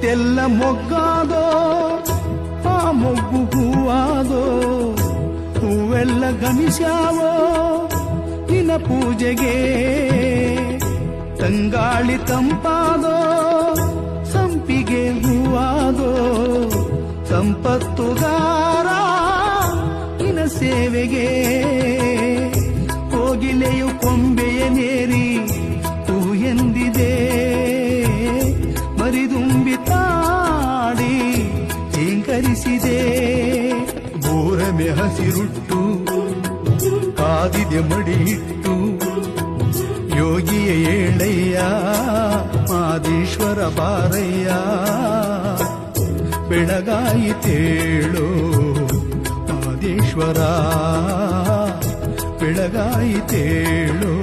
ಮುತ್ತೆಲ್ಲ ಮೊಗ್ಗಾದೋ ಆ ಮೊಗ್ಗು ಹೂವಾದೋ ಹೂವೆಲ್ಲ ಗಮಿಸ್ಯಾವೋ ನಿನ್ನ ಪೂಜೆಗೆ ತಂಗಾಳಿ ತಂಪಾದೋ ಸಂಪಿಗೆ ಹೂವಾದೋ ಸಂಪತ್ತುಗಾರ ನಿನ್ನ ಸೇವೆಗೆ ಕೋಗಿಲೆಯು ಕೊಂಬೆಯ ನೇರಿ ಹೂ ಎಂದಿದೆ ಮರಿದುಂಬಿ ತಾಡಿ ಝೇಂಕರಿಸಿದೆ ಬೋರಮೆ ಹಸಿರುಟ್ಟು ಕಾದಿದೆ ಮಡಿಯಿಟ್ಟು ಯೋಗಿಯ ಏಳಯ್ಯ ಮಾದೇಶ್ವರ ಬಾರಯ್ಯ ಬೆಳಗಾಯಿತೇಳೋ ಮಾದೇಶ್ವರ ಬೆಳಗಾಯಿತೇಳೋ